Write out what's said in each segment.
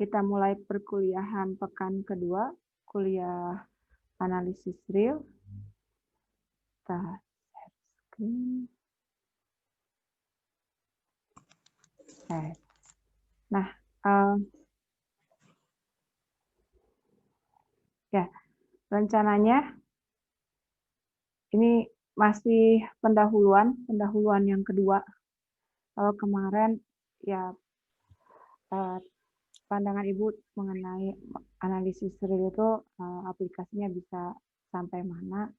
Kita mulai perkuliahan pekan kedua, kuliah analisis real. Kita share screen. Nah, ya rencananya ini masih pendahuluan yang kedua. Kalau kemarin ya pandangan Ibu mengenai analisis real itu aplikasinya bisa sampai mana.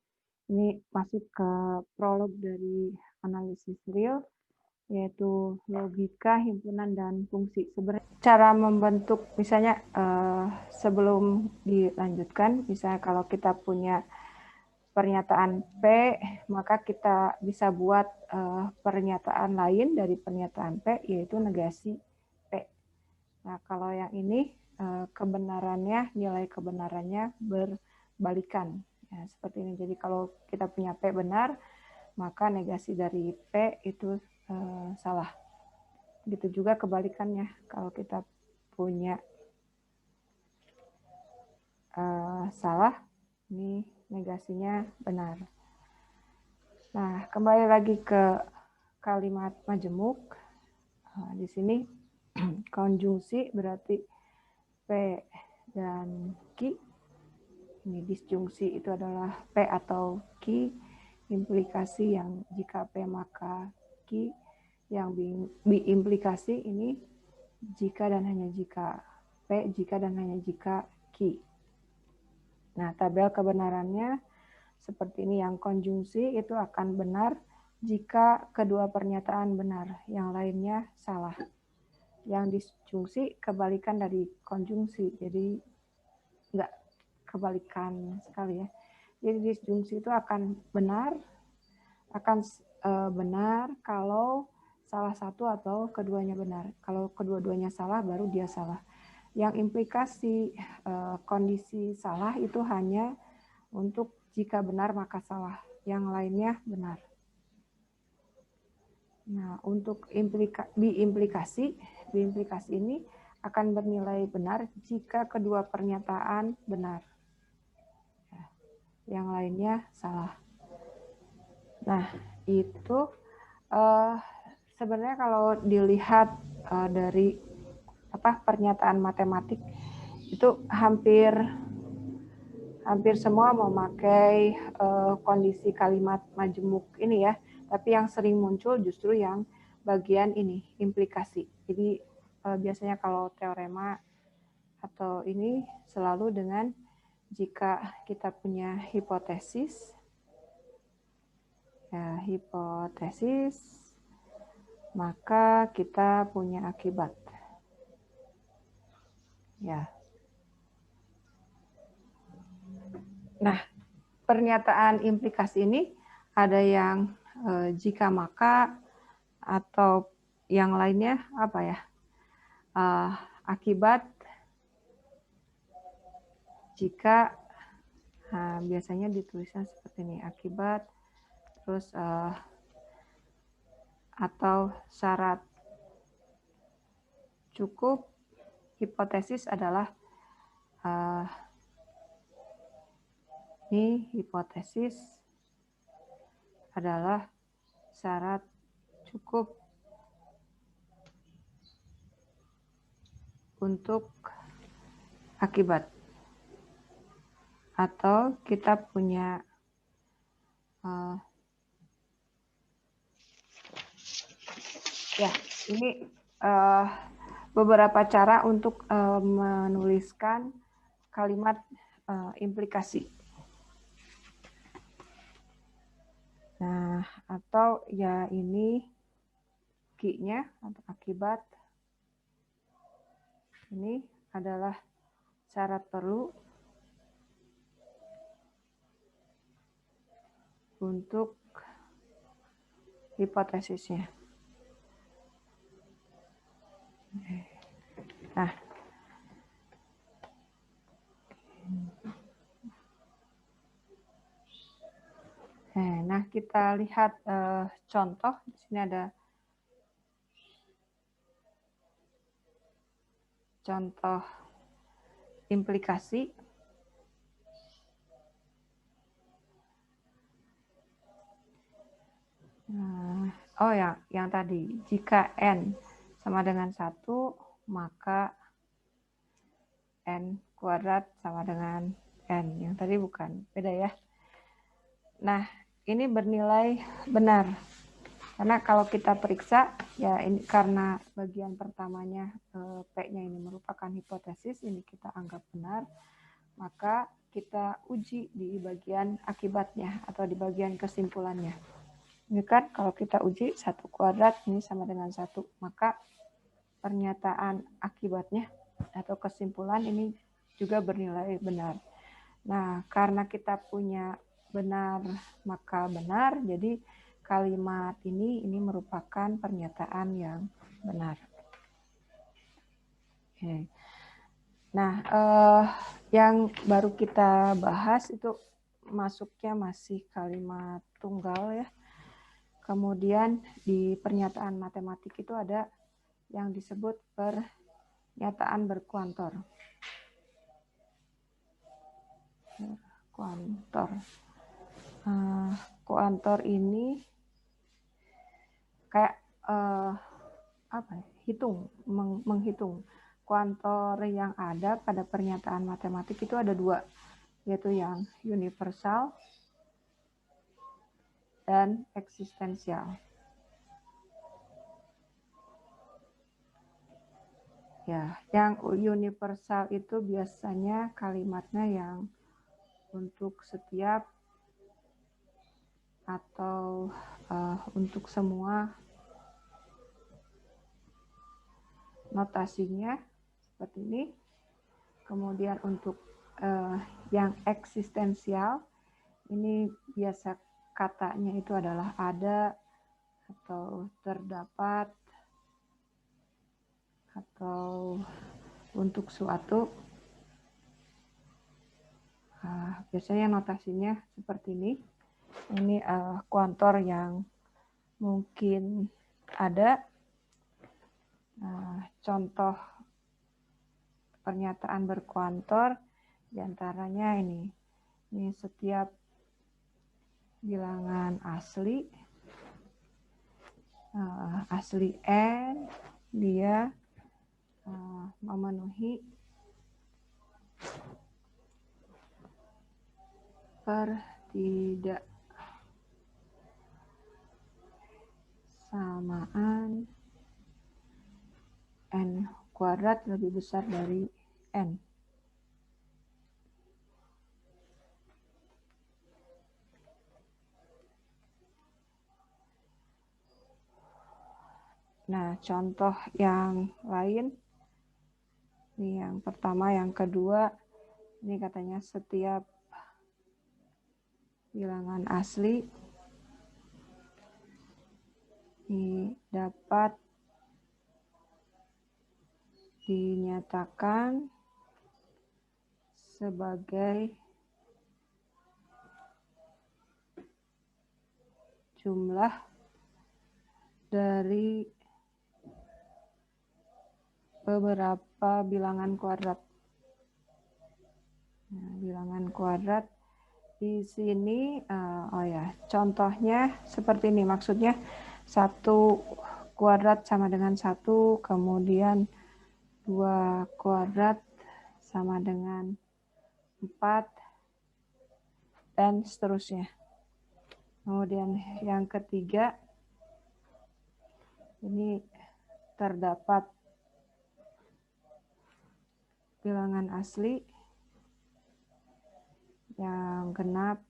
Ini masuk ke prolog dari analisis real, yaitu logika, himpunan, dan fungsi. Sebenarnya cara membentuk, misalnya sebelum dilanjutkan, misalnya kalau kita punya pernyataan P, maka kita bisa buat pernyataan lain dari pernyataan P, yaitu negasi P. Nah, kalau yang ini kebenarannya, nilai kebenarannya berbalikan. Ya, seperti ini. Jadi kalau kita punya P benar, maka negasi dari P itu salah. Begitu juga kebalikannya. Kalau kita punya salah, ini negasinya benar. Nah, kembali lagi ke kalimat majemuk. Di sini konjungsi berarti P dan Q. Ini disjungsi itu adalah P atau Q. Implikasi yang jika P maka Q. Yang biimplikasi ini jika dan hanya jika P, jika dan hanya jika Q. Nah, tabel kebenarannya seperti ini. Yang konjungsi itu akan benar jika kedua pernyataan benar, yang lainnya salah. Yang disjungsi kebalikan dari konjungsi, jadi enggak kebalikan sekali ya. Jadi disjungsi itu akan benar kalau salah satu atau keduanya benar. Kalau kedua-duanya salah, baru dia salah. Yang implikasi kondisi salah itu hanya untuk jika benar maka salah. Yang lainnya benar. Nah, untuk biimplikasi ini akan bernilai benar jika kedua pernyataan benar. Yang lainnya salah. Nah, itu sebenarnya kalau dilihat dari pernyataan matematik itu hampir semua memakai kondisi kalimat majemuk ini ya, tapi yang sering muncul justru yang bagian ini, implikasi. Jadi biasanya kalau teorema atau ini selalu dengan jika kita punya hipotesis, ya, hipotesis, maka kita punya akibat. Ya. Nah, pernyataan implikasi ini ada yang jika maka atau yang lainnya apa ya? Akibat jika, biasanya ditulisnya seperti ini, akibat terus atau syarat cukup. Hipotesis adalah ini hipotesis adalah syarat cukup untuk akibat. Atau kita punya ya, ini beberapa cara untuk menuliskan kalimat implikasi. Nah, atau ya ini Q-nya atau akibat. Ini adalah syarat perlu untuk hipotesisnya. Nah, kita lihat contoh. Di sini ada contoh implikasi. Oh ya, yang tadi, jika N sama dengan 1, maka N kuadrat sama dengan N. Yang tadi bukan, beda ya. Nah, ini bernilai benar. Karena kalau kita periksa, ya ini karena bagian pertamanya P-nya ini merupakan hipotesis, ini kita anggap benar, maka kita uji di bagian akibatnya atau di bagian kesimpulannya. Ini kan kalau kita uji 1 kuadrat ini sama dengan 1, maka pernyataan akibatnya atau kesimpulan ini juga bernilai benar. Nah, karena kita punya benar maka benar, jadi kalimat ini merupakan pernyataan yang benar. Oke. Nah, yang baru kita bahas itu masuknya masih kalimat tunggal ya. Kemudian di pernyataan matematik itu ada yang disebut pernyataan berkuantor. Kuantor ini kayak menghitung. Kuantor yang ada pada pernyataan matematik itu ada 2, yaitu yang universal dan eksistensial. Ya, yang universal itu biasanya kalimatnya yang untuk setiap atau untuk semua, notasinya seperti ini. Kemudian untuk yang eksistensial, ini biasa katanya itu adalah ada atau terdapat atau untuk suatu. Biasanya notasinya seperti ini. Ini kuantor yang mungkin ada. Contoh pernyataan berkuantor diantaranya ini setiap bilangan asli N dia memenuhi pertidaksamaan N kuadrat lebih besar dari N. Nah, contoh yang lain, ini yang pertama, yang kedua, ini katanya setiap bilangan asli ini dapat dinyatakan sebagai jumlah dari beberapa bilangan kuadrat. Nah, bilangan kuadrat di sini, contohnya seperti ini. Maksudnya 1 kuadrat sama dengan 1, kemudian 2 kuadrat sama dengan 4, dan seterusnya. Kemudian yang ketiga, ini terdapat bilangan asli yang genap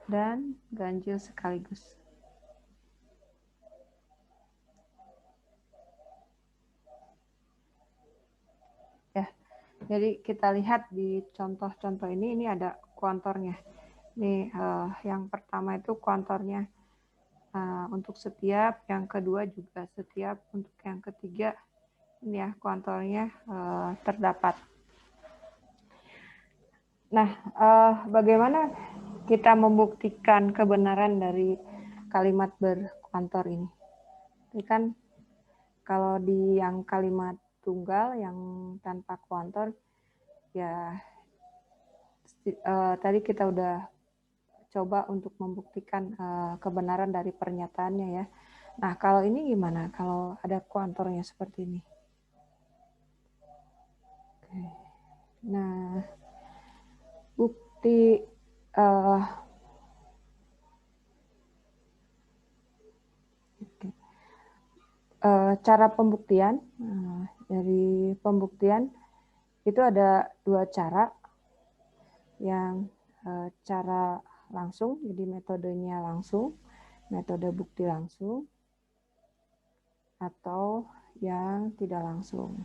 dan ganjil sekaligus. Ya, jadi kita lihat di contoh-contoh ini ada kuantornya. Ini yang pertama itu kuantornya untuk setiap, yang kedua juga setiap, untuk yang ketiga ini ya kuantornya terdapat. Nah, bagaimana kita membuktikan kebenaran dari kalimat berkuantor ini? Tapi kan kalau di yang kalimat tunggal yang tanpa kuantor, ya tadi kita udah coba untuk membuktikan kebenaran dari pernyataannya ya. Nah, kalau ini gimana? Kalau ada kuantornya seperti ini. Oke. Nah, bukti cara pembuktian. Dari pembuktian itu ada dua cara. Yang cara langsung, jadi metodenya langsung, metode bukti langsung, atau yang tidak langsung.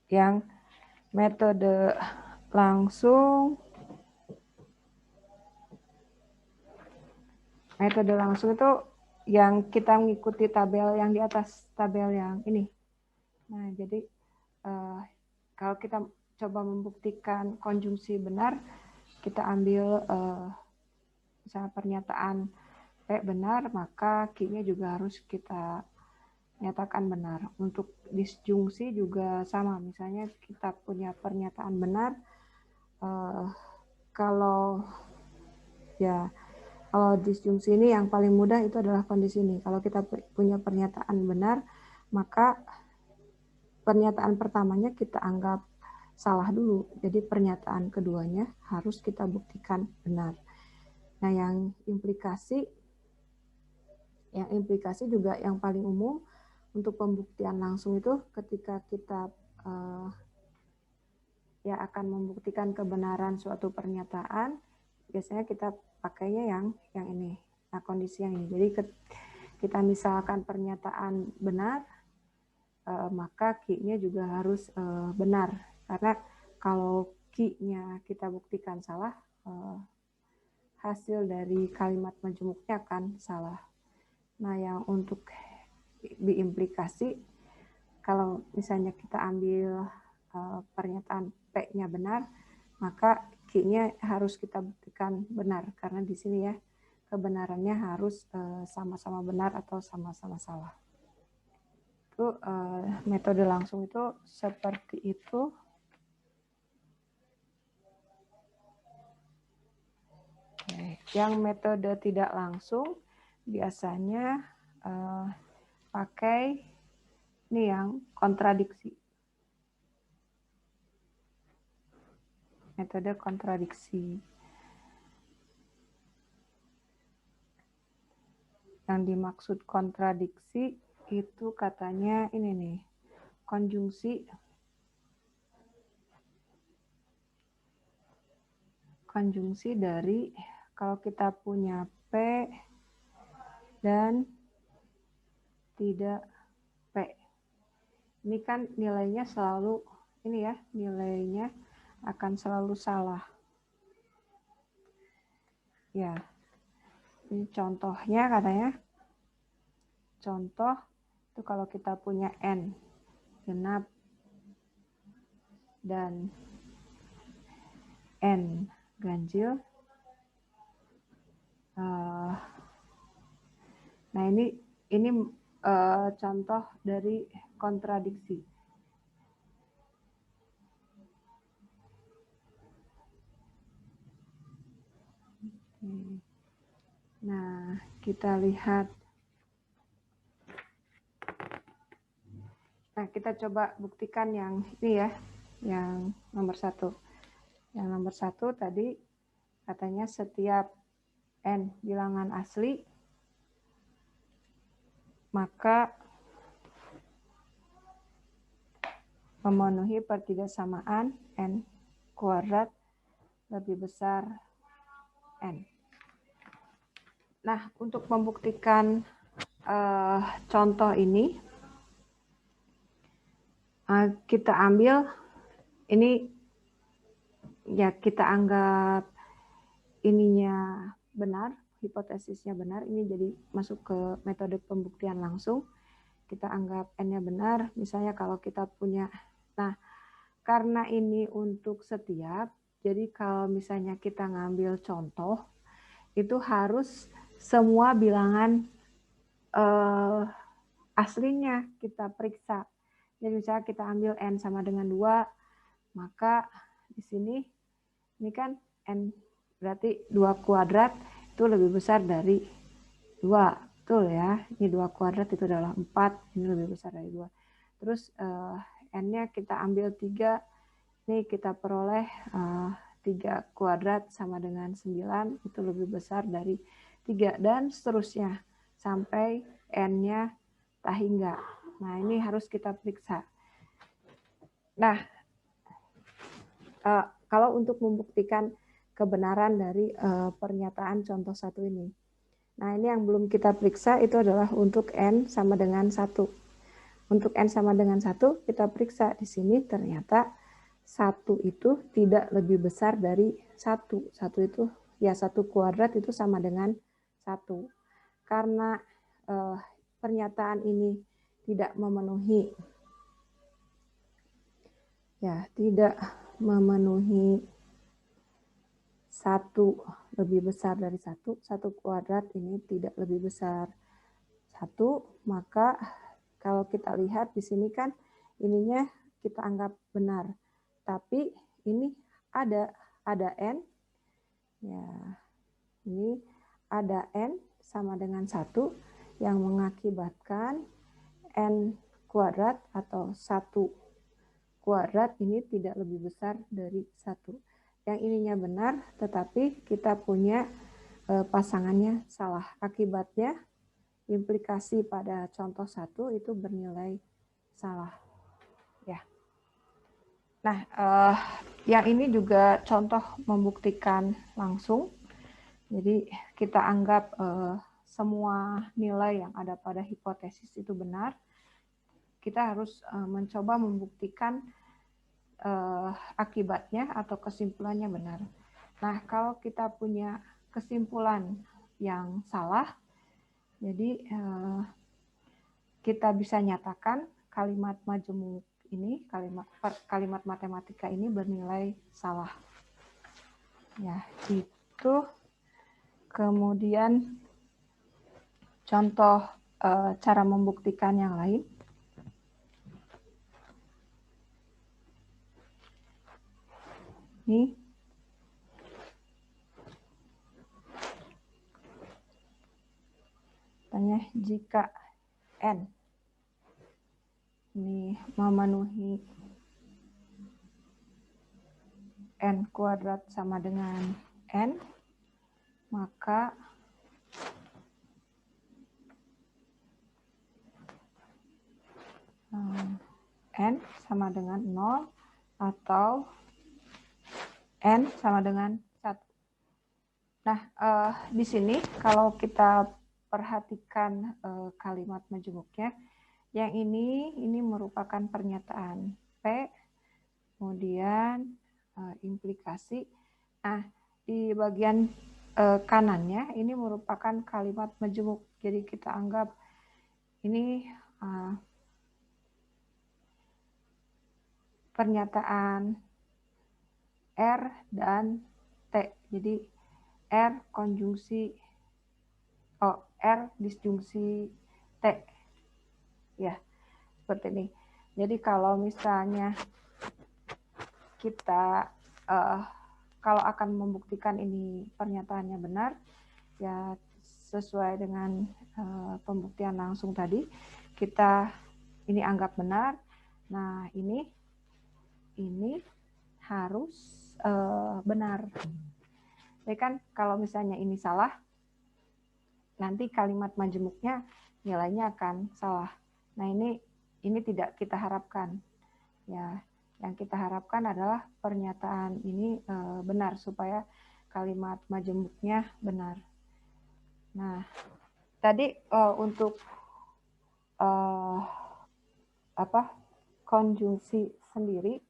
Yang metode langsung itu yang kita mengikuti tabel yang di atas, tabel yang ini. Nah, jadi kalau kita coba membuktikan konjungsi benar, kita ambil misalnya pernyataan P benar, maka Q-nya juga harus kita nyatakan benar. Untuk disjungsi juga sama, misalnya kita punya pernyataan benar, kalau disjungsi ini yang paling mudah itu adalah kondisi ini. Kalau kita punya pernyataan benar, maka pernyataan pertamanya kita anggap salah dulu. Jadi pernyataan keduanya harus kita buktikan benar. Nah, yang implikasi juga yang paling umum untuk pembuktian langsung itu ketika kita akan membuktikan kebenaran suatu pernyataan, biasanya kita pakainya yang ini. Nah, kondisi yang ini. Jadi kita misalkan pernyataan benar, maka Q-nya juga harus benar. Karena kalau Q-nya kita buktikan salah, hasil dari kalimat majemuknya akan salah. Nah, yang untuk diimplikasi, kalau misalnya kita ambil pernyataan P-nya benar, maka Q-nya harus kita buktikan benar. Karena di sini ya, kebenarannya harus sama-sama benar atau sama-sama salah. Itu metode langsung itu seperti itu. Yang metode tidak langsung biasanya pakai ini yang kontradiksi. Metode kontradiksi. Yang dimaksud kontradiksi itu katanya ini nih, konjungsi dari kalau kita punya P dan tidak P. Ini kan nilainya selalu ini ya, nilainya akan selalu salah. Ya. Ini contohnya katanya. Contoh itu kalau kita punya N genap dan N ganjil. Nah, ini contoh dari kontradiksi. Nah, kita lihat. Nah, kita coba buktikan yang ini ya, yang nomor 1. Yang nomor 1 tadi katanya setiap N bilangan asli, maka memenuhi pertidaksamaan N kuadrat lebih besar N. Nah, untuk membuktikan contoh ini, kita ambil ini, ya kita anggap ininya benar, hipotesisnya benar, ini jadi masuk ke metode pembuktian langsung. Kita anggap N-nya benar, misalnya kalau kita punya, nah karena ini untuk setiap, Jadi kalau misalnya kita ngambil contoh, itu harus semua bilangan aslinya kita periksa. Jadi misalnya kita ambil N sama dengan 2, maka di sini ini kan N berarti 2 kuadrat itu lebih besar dari 2. Betul ya, ini 2 kuadrat itu adalah 4, ini lebih besar dari 2. Terus N-nya kita ambil 3, ini kita peroleh 3 kuadrat sama dengan 9, itu lebih besar dari 3, dan seterusnya sampai N-nya tak hingga. Nah, ini harus kita periksa. Nah, kalau untuk membuktikan kebenaran dari pernyataan contoh 1 ini. Nah, ini yang belum kita periksa itu adalah untuk N sama dengan 1. Untuk N sama dengan 1, kita periksa di sini ternyata 1 itu tidak lebih besar dari 1. 1 itu, ya 1 kuadrat itu sama dengan 1. Karena pernyataan ini tidak memenuhi, tidak memenuhi 1 lebih besar dari 1, 1 kuadrat ini tidak lebih besar 1, maka kalau kita lihat di sini kan ininya kita anggap benar. Tapi ini ada N, ya ini ada N sama dengan 1 yang mengakibatkan N kuadrat atau 1 kuadrat ini tidak lebih besar dari 1. Yang ininya benar, tetapi kita punya pasangannya salah. Akibatnya implikasi pada contoh 1 itu bernilai salah. Ya. Nah, yang ini juga contoh membuktikan langsung. Jadi kita anggap semua nilai yang ada pada hipotesis itu benar. Kita harus mencoba membuktikan akibatnya atau kesimpulannya benar. Nah, kalau kita punya kesimpulan yang salah, jadi kita bisa nyatakan kalimat majemuk ini, kalimat matematika ini bernilai salah. Ya, itu. Kemudian contoh cara membuktikan yang lain. Ini tanya jika N ini memenuhi N kuadrat sama dengan N, maka N sama dengan 0 atau N sama dengan 1. Nah, di sini kalau kita perhatikan kalimat majemuknya, yang ini merupakan pernyataan P, kemudian implikasi. Nah, di bagian kanannya ini merupakan kalimat majemuk. Jadi kita anggap ini pernyataan R dan T. Jadi R disjungsi T. Ya, seperti ini. Jadi kalau misalnya kita kalau akan membuktikan ini pernyataannya benar, ya sesuai dengan pembuktian langsung tadi, kita ini anggap benar. Nah, ini harus benar. Jadi kan kalau misalnya ini salah, nanti kalimat majemuknya nilainya akan salah. Nah, ini tidak kita harapkan. Ya, yang kita harapkan adalah pernyataan ini benar supaya kalimat majemuknya benar. Nah, tadi untuk konjungsi sendiri,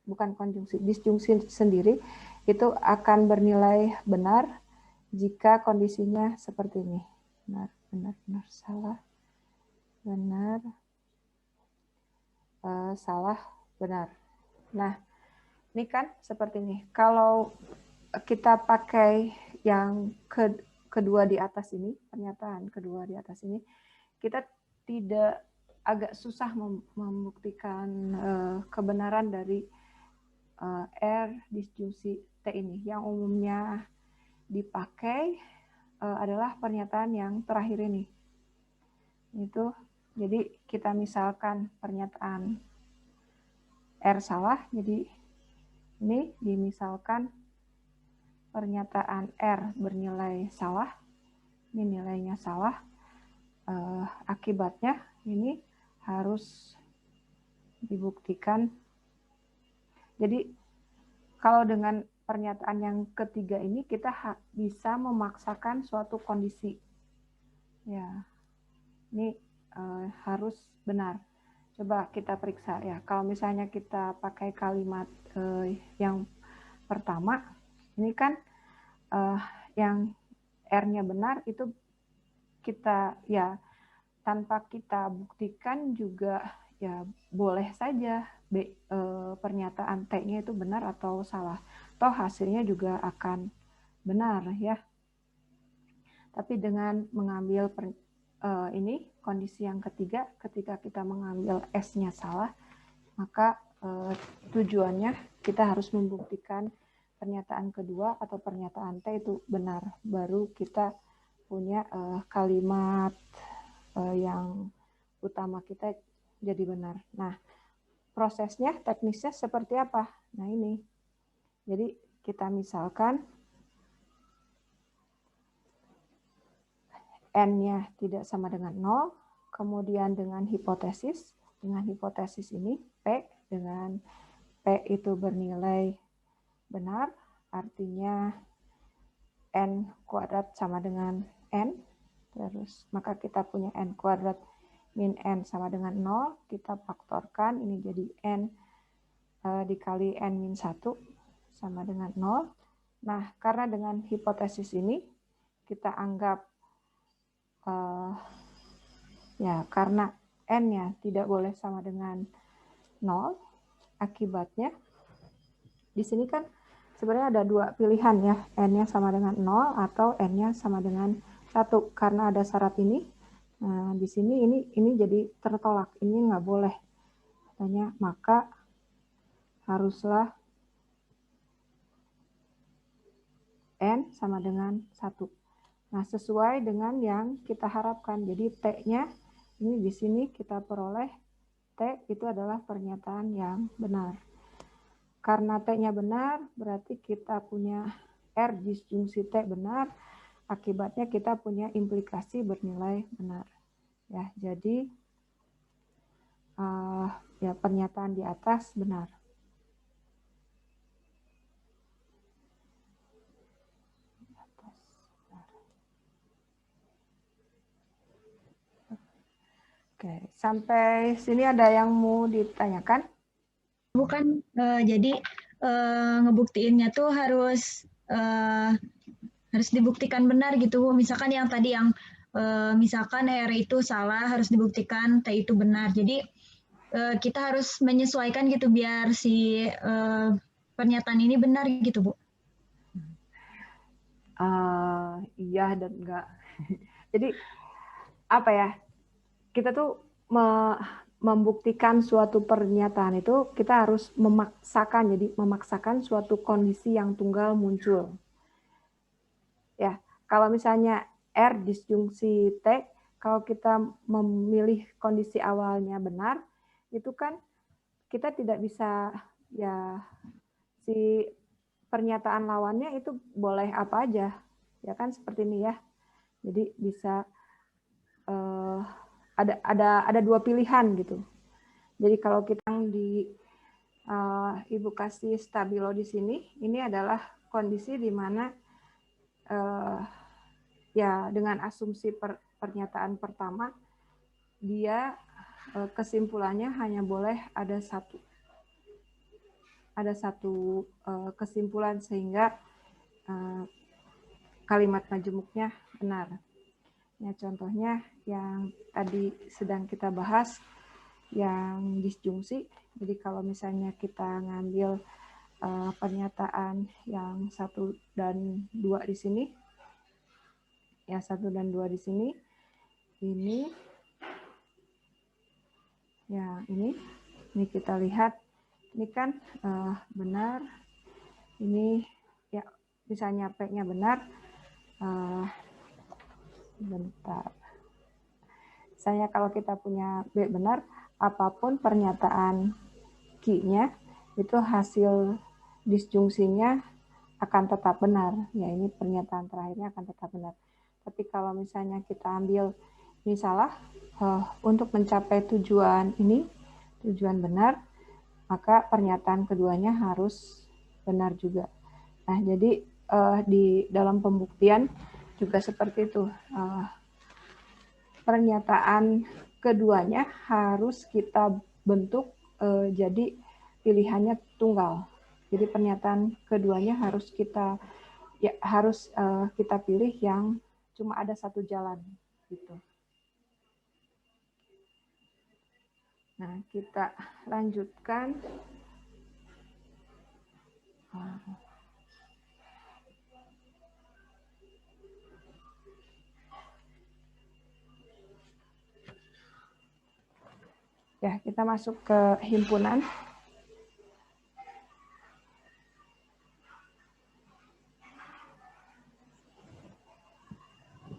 bukan konjungsi, disjungsi sendiri itu akan bernilai benar jika kondisinya seperti ini. Benar, salah, benar, salah, benar. Nah, ini kan seperti ini. Kalau kita pakai yang kedua di atas ini, pernyataan kedua di atas ini, kita tidak agak susah membuktikan kebenaran dari R disjungsi T ini. Yang umumnya dipakai adalah pernyataan yang terakhir ini. Itu, jadi kita misalkan pernyataan R salah, jadi ini dimisalkan pernyataan R bernilai salah, ini nilainya salah, akibatnya ini harus dibuktikan. Jadi kalau dengan pernyataan yang ketiga ini kita bisa memaksakan suatu kondisi. Ya, ini harus benar. Coba kita periksa ya. Kalau misalnya kita pakai kalimat yang pertama, ini kan yang R-nya benar itu kita ya tanpa kita buktikan juga ya boleh saja pernyataan T-nya itu benar atau salah. Toh hasilnya juga akan benar ya. Tapi dengan mengambil ini kondisi yang ketiga, ketika kita mengambil S-nya salah, maka tujuannya kita harus membuktikan pernyataan kedua atau pernyataan T itu benar. Baru kita punya kalimat yang utama kita jadi benar. Nah, prosesnya, teknisnya seperti apa? Nah ini, jadi kita misalkan N-nya tidak sama dengan 0, kemudian dengan hipotesis ini, P, dengan P itu bernilai benar, artinya N kuadrat sama dengan N, terus maka kita punya N kuadrat min N sama dengan 0, kita faktorkan, ini jadi N dikali N min 1 sama dengan 0. Nah, karena dengan hipotesis ini, kita anggap ya karena N-nya tidak boleh sama dengan 0, akibatnya di sini kan sebenarnya ada dua pilihan ya, N-nya sama dengan 0 atau N-nya sama dengan 1. Karena ada syarat ini, nah di sini ini jadi tertolak, ini nggak boleh. Katanya, maka haruslah N sama dengan 1. Nah, sesuai dengan yang kita harapkan. Jadi T-nya ini di sini kita peroleh T itu adalah pernyataan yang benar. Karena T-nya benar, berarti kita punya R disjungsi T benar, akibatnya kita punya implikasi bernilai benar. Ya, jadi ya pernyataan di atas benar. Oke, sampai sini ada yang mau ditanyakan? Bukan, jadi ngebuktiinnya tuh harus dibuktikan benar gitu Bu. Misalkan yang tadi yang misalkan R itu salah, harus dibuktikan T itu benar. Jadi kita harus menyesuaikan gitu biar si pernyataan ini benar gitu Bu. Iya dan enggak. Jadi apa ya? Kita tuh membuktikan suatu pernyataan itu kita harus memaksakan, jadi memaksakan suatu kondisi yang tunggal muncul. Ya, kalau misalnya R disjungsi T, kalau kita memilih kondisi awalnya benar, itu kan kita tidak bisa ya si pernyataan lawannya itu boleh apa aja, ya kan seperti ini ya. Jadi bisa ada dua pilihan gitu. Jadi kalau kita di Ibu kasih stabilo di sini, ini adalah kondisi di mana ya dengan asumsi pernyataan pertama dia kesimpulannya hanya boleh ada satu kesimpulan sehingga kalimat majemuknya benar. Ya, contohnya yang tadi sedang kita bahas yang disjungsi. Jadi kalau misalnya kita ngambil pernyataan yang 1 dan 2 di sini. Ya, 1 dan 2 di sini. Ini ya, ini kita lihat ini kan benar. Ini ya misalnya P-nya benar. Bentar. Misalnya kalau kita punya B benar, apapun pernyataan Q-nya itu hasil disjungsinya akan tetap benar. Ya, ini pernyataan terakhirnya akan tetap benar. Tapi kalau misalnya kita ambil ini salah, untuk mencapai tujuan ini, tujuan benar, maka pernyataan keduanya harus benar juga. Nah, jadi di dalam pembuktian juga seperti itu. Pernyataan keduanya harus kita bentuk jadi pilihannya tunggal. Jadi pernyataan keduanya harus kita pilih yang cuma ada satu jalan gitu. Nah, kita lanjutkan. Ya, kita masuk ke himpunan.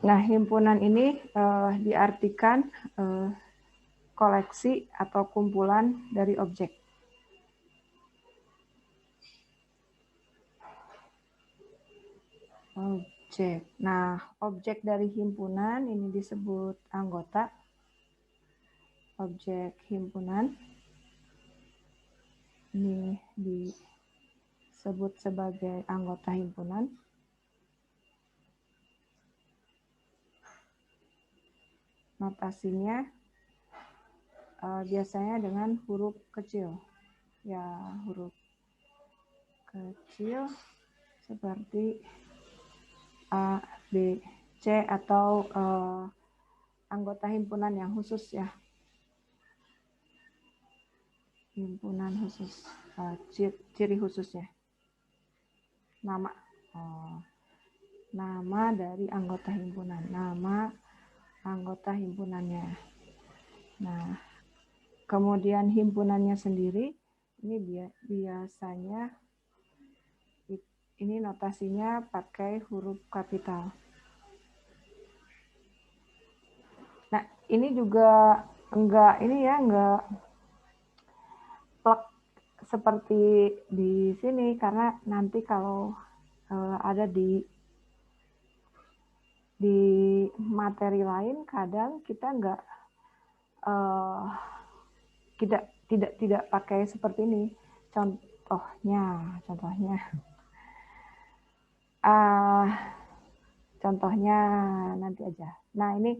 Nah, himpunan ini diartikan koleksi atau kumpulan dari objek. Objek. Nah, objek dari himpunan ini disebut anggota. Objek himpunan ini disebut sebagai anggota himpunan. Notasinya biasanya dengan huruf kecil. Ya, huruf kecil seperti A, B, C atau anggota himpunan yang khusus ya. Himpunan khusus, ciri khususnya. Nama dari anggota himpunan, nama anggota himpunannya. Nah, kemudian himpunannya sendiri, ini biasanya ini notasinya pakai huruf kapital. Nah, ini juga enggak plek seperti di sini, karena nanti kalau ada di materi lain kadang kita enggak tidak pakai seperti ini. Contohnya nanti aja. Nah, ini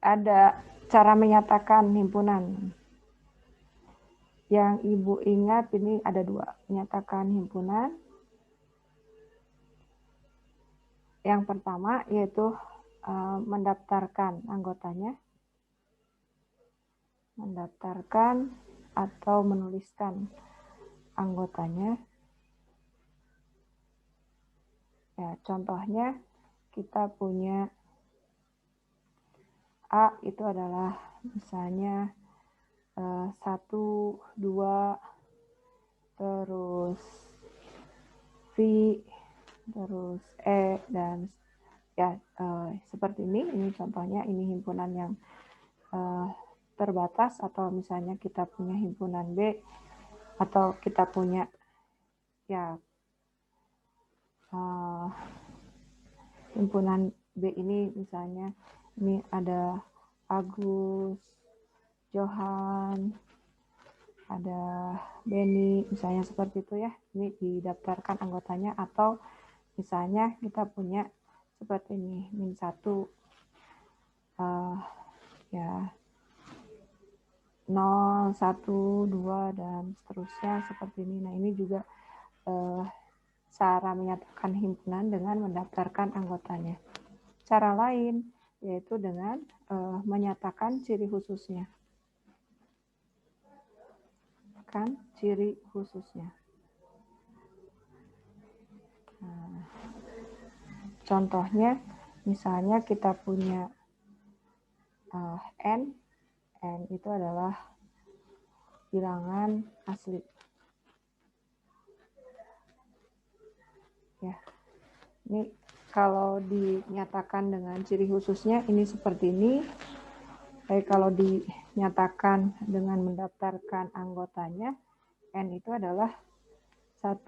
ada cara menyatakan himpunan. Yang Ibu ingat ini ada 2, menyatakan himpunan. Yang pertama yaitu mendaftarkan anggotanya. Mendaftarkan atau menuliskan anggotanya. Ya, contohnya kita punya A itu adalah misalnya 1, 2, terus V, terus E, dan ya seperti ini. Ini contohnya, ini himpunan yang terbatas, atau misalnya kita punya himpunan B, atau kita punya ya himpunan B ini misalnya ini ada Agus, Johan, ada Benny, misalnya seperti itu ya. Ini didaftarkan anggotanya, atau misalnya kita punya seperti ini, -1, ya 0, 1, 2, dan seterusnya seperti ini. Nah, ini juga cara menyatakan himpunan dengan mendaftarkan anggotanya. Cara lain yaitu dengan menyatakan ciri khususnya. Kan ciri khususnya. Nah, contohnya, misalnya kita punya N itu adalah bilangan asli. Ya, ini kalau dinyatakan dengan ciri khususnya ini seperti ini. Tapi kalau dinyatakan dengan mendaftarkan anggotanya, N itu adalah 1,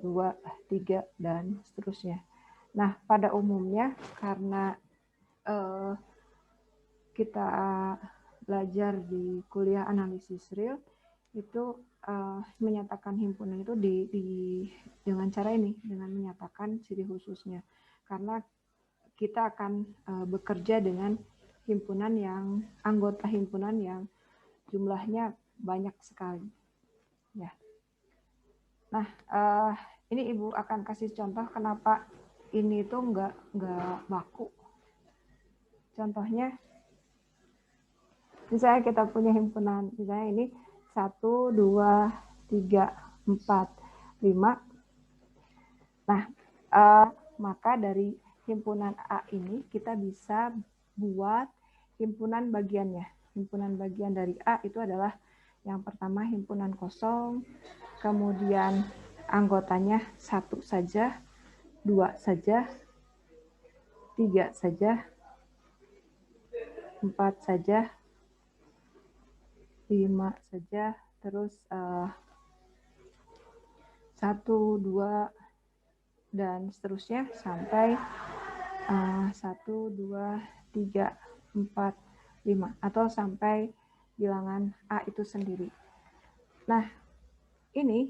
2, 3, dan seterusnya. Nah, pada umumnya karena kita belajar di kuliah analisis real, itu menyatakan himpunan itu dengan cara ini, dengan menyatakan ciri khususnya. Karena kita akan bekerja dengan himpunan yang anggota himpunan yang jumlahnya banyak sekali. Ya. Nah, ini Ibu akan kasih contoh kenapa ini itu nggak baku. Contohnya, misalnya kita punya himpunan, misalnya ini 1, 2, 3, 4, 5. Nah, maka dari himpunan A ini kita bisa buat himpunan bagiannya. Himpunan bagian dari A itu adalah yang pertama himpunan kosong, kemudian anggotanya 1 saja, 2 saja, 3 saja, 4 saja, 5 saja, terus 1, 2, dan seterusnya sampai 1, 2, 3, 4, 5 atau sampai bilangan A itu sendiri. Nah, ini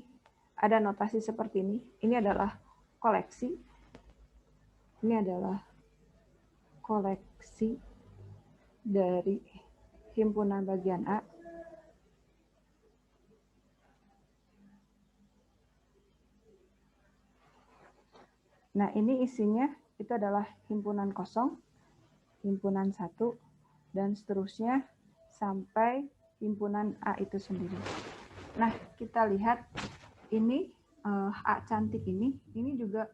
ada notasi seperti ini. Ini adalah koleksi. Ini adalah koleksi dari himpunan bagian A. Nah, ini isinya itu adalah himpunan kosong, himpunan 1, dan seterusnya sampai himpunan A itu sendiri. Nah, kita lihat ini A cantik ini juga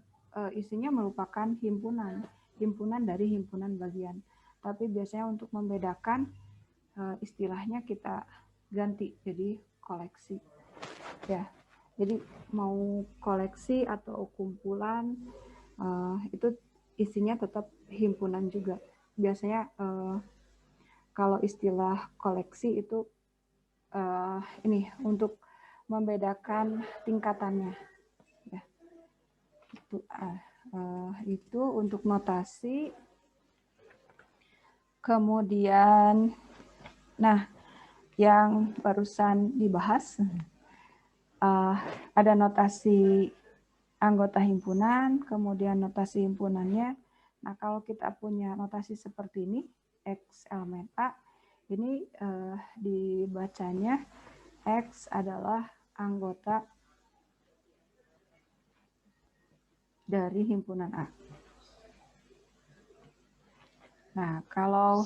isinya merupakan himpunan dari himpunan bagian. Tapi biasanya untuk membedakan istilahnya kita ganti jadi koleksi. Ya, jadi mau koleksi atau kumpulan itu isinya tetap himpunan juga. Biasanya kalau istilah koleksi itu ini untuk membedakan tingkatannya. Ya. Itu untuk notasi. Kemudian, nah, yang barusan dibahas ada notasi anggota himpunan, kemudian notasi himpunannya. Nah, kalau kita punya notasi seperti ini, X elemen A, ini dibacanya X adalah anggota dari himpunan A. Nah, kalau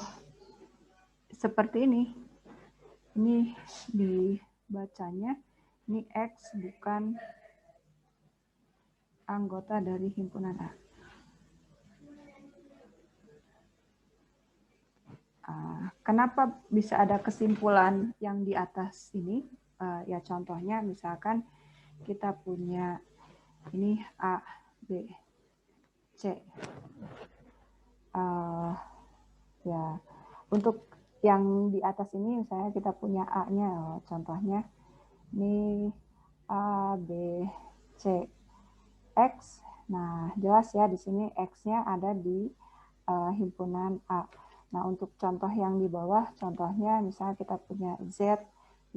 seperti ini dibacanya, ini X bukan anggota dari himpunan A. Kenapa bisa ada kesimpulan yang di atas ini? Ya contohnya misalkan kita punya ini A, B, C. Ya untuk yang di atas ini misalnya kita punya A-nya, contohnya ini A, B, C, X. Nah jelas ya di sini X-nya ada di himpunan A. Nah, untuk contoh yang di bawah, contohnya misalnya kita punya Z,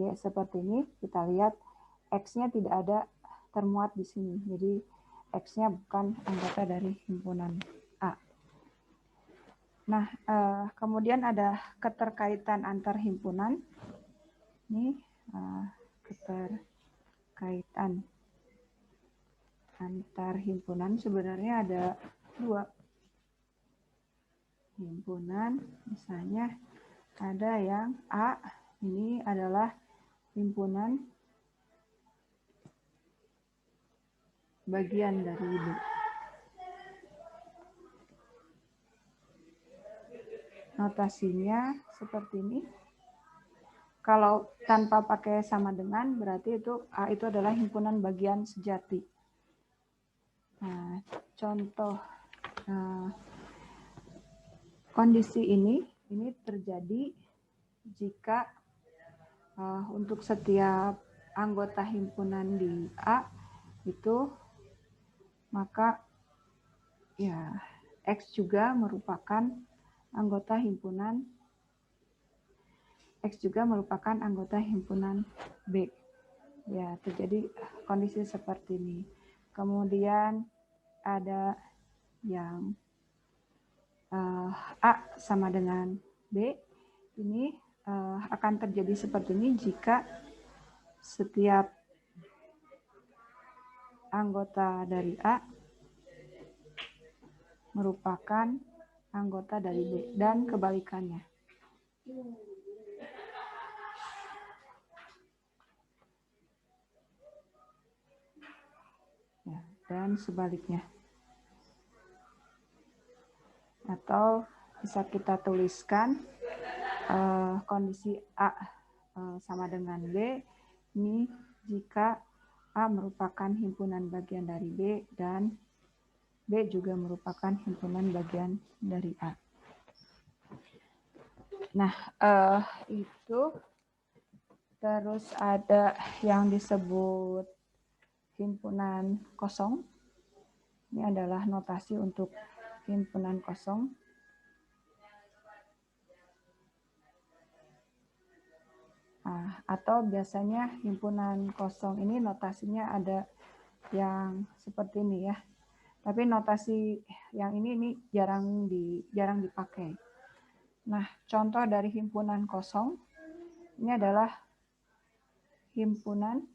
ya seperti ini, kita lihat X-nya tidak ada termuat di sini. Jadi, X-nya bukan anggota dari himpunan A. Nah, kemudian ada keterkaitan antar himpunan. Ini keterkaitan antar himpunan sebenarnya ada 2. Himpunan, misalnya ada yang A, ini adalah himpunan bagian dari B. Notasinya seperti ini. Kalau tanpa pakai sama dengan, berarti itu A itu adalah himpunan bagian sejati. Nah, contoh kondisi ini terjadi jika untuk setiap anggota himpunan di A itu, maka ya X juga merupakan anggota himpunan B. Ya, terjadi kondisi seperti ini. Kemudian ada yang A sama dengan B. Ini akan terjadi seperti ini jika setiap anggota dari A merupakan anggota dari B dan kebalikannya. Ya, dan sebaliknya. Atau bisa kita tuliskan kondisi A sama dengan B ini jika A merupakan himpunan bagian dari B dan B juga merupakan himpunan bagian dari A. Nah, itu terus ada yang disebut himpunan kosong. Ini adalah notasi untuk himpunan kosong. Atau biasanya himpunan kosong ini notasinya ada yang seperti ini ya. Tapi notasi yang ini jarang dipakai. Nah, contoh dari himpunan kosong ini adalah himpunan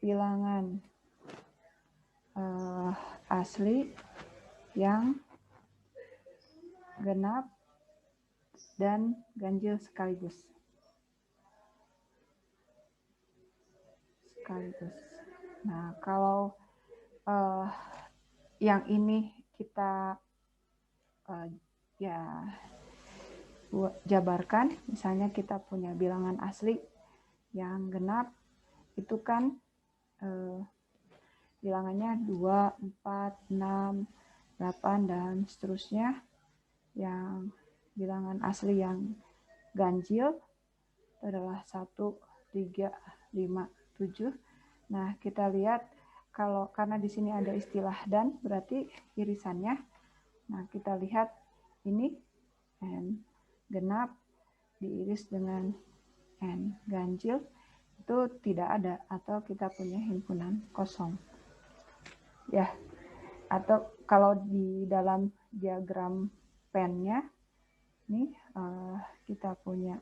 bilangan asli yang genap dan ganjil sekaligus. Nah, kalau yang ini kita jabarkan, misalnya kita punya bilangan asli yang genap, itu kan bilangannya 2, 4, 6, 8, dan seterusnya. Yang bilangan asli yang ganjil itu adalah 1, 3, 5, 7. Nah, kita lihat karena di sini ada istilah dan, berarti irisannya. Nah, kita lihat ini N genap diiris dengan N ganjil, itu tidak ada, atau kita punya himpunan kosong. Ya, atau kalau di dalam diagram pennya, ini kita punya,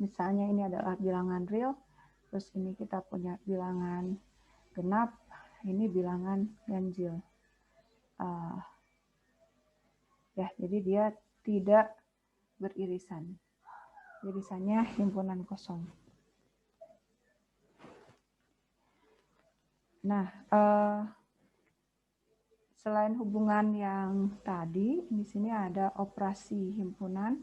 misalnya ini adalah bilangan real, terus ini kita punya bilangan genap, ini bilangan ganjil. Ya, jadi dia tidak beririsan. Irisannya himpunan kosong. Nah, selain hubungan yang tadi, di sini ada operasi himpunan.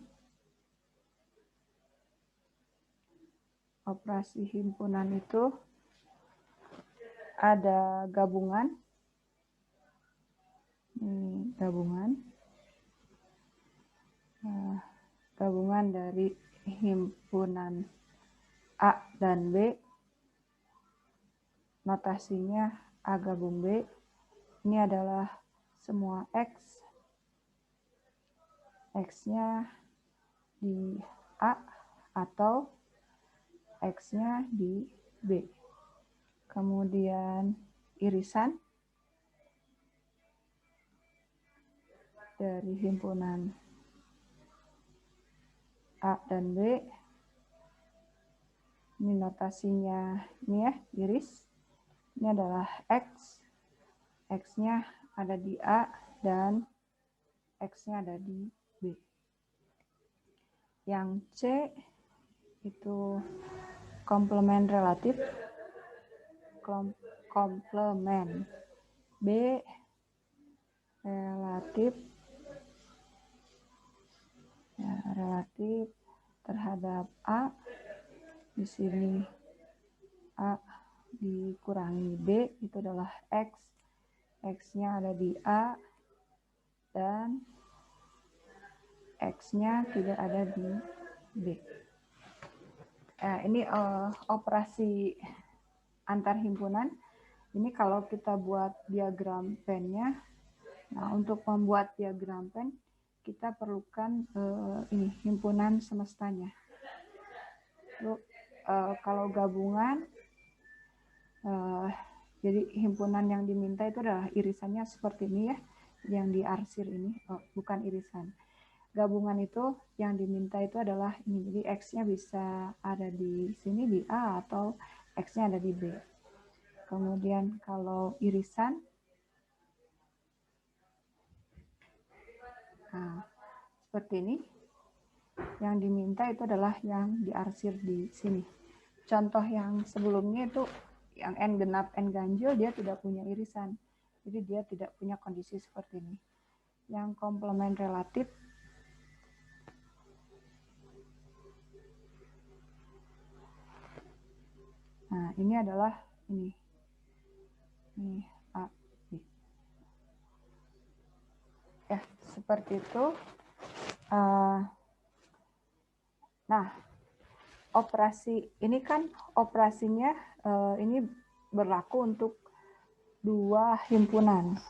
Operasi himpunan itu ada gabungan. Ini gabungan. Gabungan dari himpunan A dan B. Notasinya A gabung B. Ini adalah semua X. X-nya di A atau X-nya di B. Kemudian irisan dari himpunan A dan B. Ini notasinya ini ya, iris. Ini adalah X. X-nya ada di A dan X-nya ada di B. Yang C itu komplement relatif. komplement. B relatif, ya, relatif terhadap A. Di sini A dikurangi B itu adalah X. X-nya ada di A dan X-nya tidak ada di B. Ini operasi antar himpunan. Ini kalau kita buat diagram Venn-nya. Nah, untuk membuat diagram Venn, kita perlukan ini himpunan semestanya. Lalu, kalau gabungan, jadi himpunan yang diminta itu adalah irisannya seperti ini ya, yang diarsir ini, bukan irisan. Gabungan itu yang diminta itu adalah ini, jadi X-nya bisa ada di sini di A atau X-nya ada di B. Kemudian kalau irisan, nah, seperti ini, yang diminta itu adalah yang diarsir di sini. Contoh yang sebelumnya itu yang N genap, N ganjil, dia tidak punya irisan. Jadi dia tidak punya kondisi seperti ini. Yang komplement relatif, nah ini adalah ini A, B. Ya, seperti itu. Nah, operasi ini kan operasinya ini berlaku untuk dua himpunan.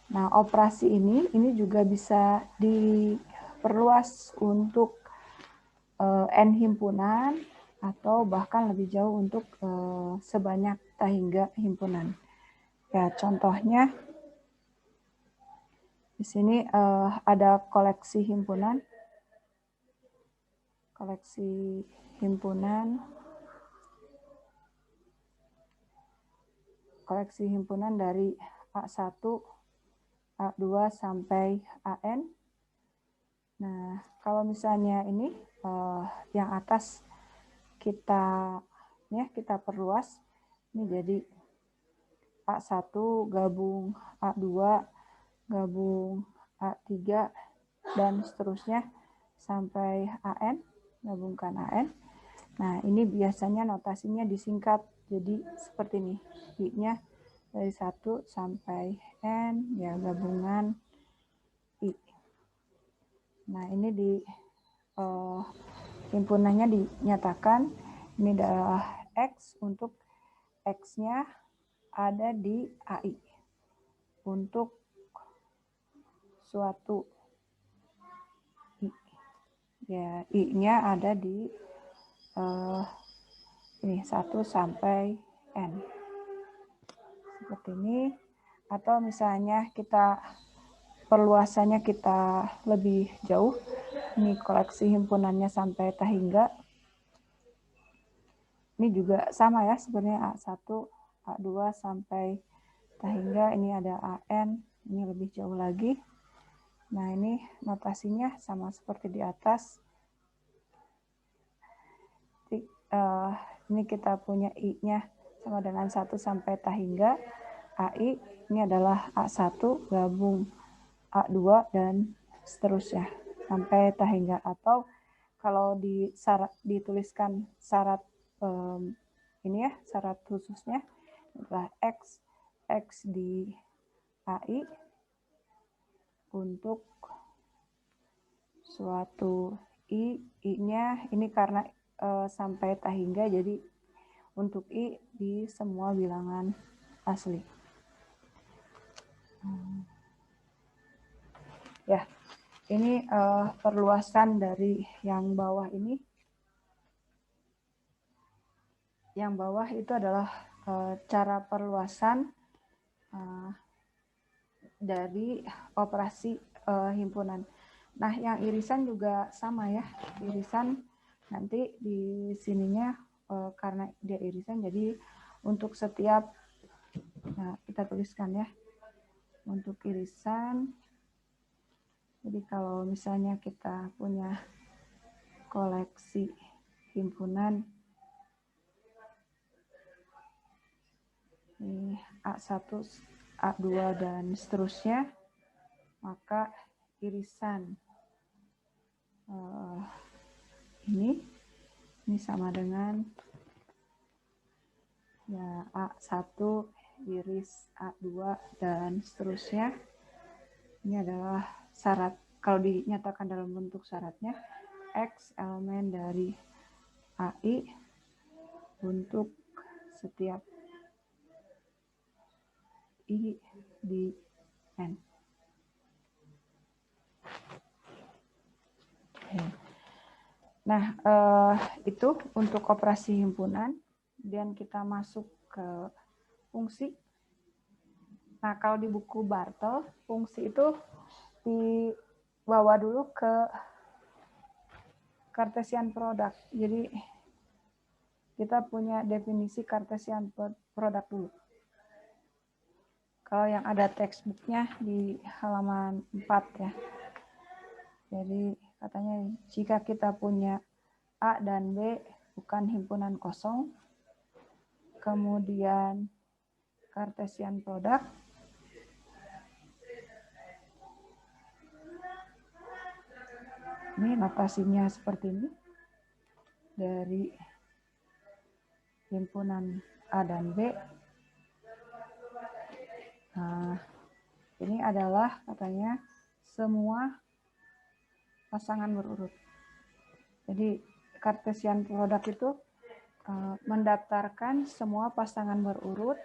Nah, operasi ini juga bisa diperluas untuk N himpunan atau bahkan lebih jauh untuk sebanyak tahingga himpunan. Ya, contohnya di sini ada koleksi himpunan. Koleksi himpunan dari A1, A2 sampai AN. Nah, kalau misalnya ini yang atas kita perluas, ini jadi A1 gabung A2 gabung A3 dan seterusnya sampai AN, gabungkan AN. Nah, ini biasanya notasinya disingkat jadi seperti ini. I-nya dari 1 sampai N, ya gabungan I. Nah, ini di himpunannya dinyatakan ini adalah X untuk X-nya ada di AI. Untuk suatu I. Ya, I-nya ada di ini 1 sampai N. Seperti ini. Atau misalnya kita perluasannya kita lebih jauh. Ini koleksi himpunannya sampai tahingga. Ini juga sama ya sebenarnya A1, A2 sampai tahingga. Ini ada AN, ini lebih jauh lagi. Nah, ini notasinya sama seperti di atas. Ini kita punya I-nya sama dengan 1 sampai tahingga. AI ini adalah A1 gabung A2 dan seterusnya sampai tahingga. Atau kalau dituliskan syarat ini ya, syarat khususnya adalah X di AI untuk suatu I-nya ini karena sampai tahingga, jadi untuk I di semua bilangan asli. Ya, ini perluasan dari yang bawah ini. Yang bawah itu adalah cara perluasan dari operasi himpunan. Nah, yang irisan juga sama ya. Irisan nanti di sininya karena dia irisan, jadi untuk setiap, nah kita tuliskan ya, untuk irisan. Jadi kalau misalnya kita punya koleksi himpunan ini A1, A2 dan seterusnya, maka irisan ini sama dengan ya A1 iris A2 dan seterusnya. Ini adalah syarat, kalau dinyatakan dalam bentuk syaratnya, X elemen dari AI untuk setiap I di N. Nah, itu untuk operasi himpunan. Dan kita masuk ke fungsi. Nah, kalau di buku Bartel, fungsi itu dibawa dulu ke Cartesian product. Jadi, kita punya definisi Cartesian product dulu. Kalau yang ada textbooknya di halaman 4 ya. Jadi, katanya jika kita punya A dan B bukan himpunan kosong, kemudian Cartesian product, ini notasinya seperti ini, dari himpunan A dan B. Nah, ini adalah katanya semua pasangan berurut. Jadi Cartesian product itu mendaftarkan semua pasangan berurut.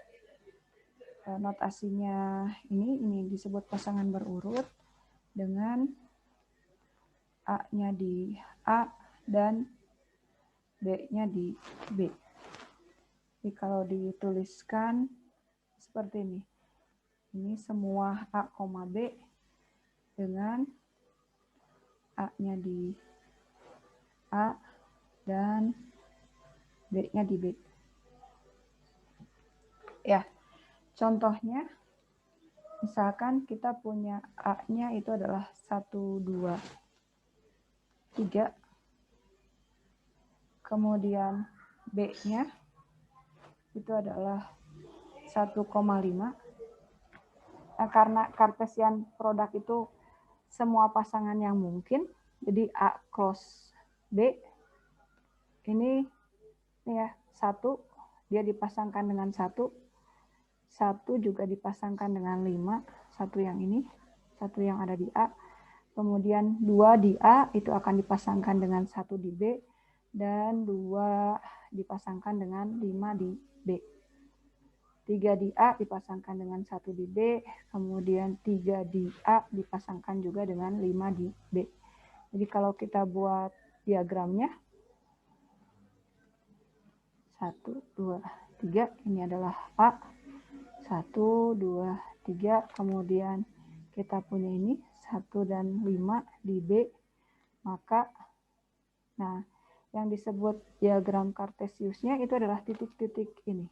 Notasinya ini disebut pasangan berurut dengan A-nya di A dan B-nya di B. Jadi kalau dituliskan seperti ini. Ini semua A, B dengan A-nya di A dan B-nya di B. Ya, contohnya, misalkan kita punya A-nya itu adalah 1, 2, 3. Kemudian B-nya itu adalah 1,5. Nah, karena Cartesian product itu semua pasangan yang mungkin, jadi A cross B ini ya 1, dia dipasangkan dengan 1 juga dipasangkan dengan 5, 1 yang ini, 1 yang ada di A, kemudian 2 di A itu akan dipasangkan dengan 1 di B, dan 2 dipasangkan dengan 5 di B. 3 di A dipasangkan dengan 1 di B, kemudian 3 di A dipasangkan juga dengan 5 di B. Jadi kalau kita buat diagramnya, 1, 2, 3, ini adalah A, 1, 2, 3, kemudian kita punya ini 1 dan 5 di B, maka nah yang disebut diagram Cartesiusnya itu adalah titik-titik ini.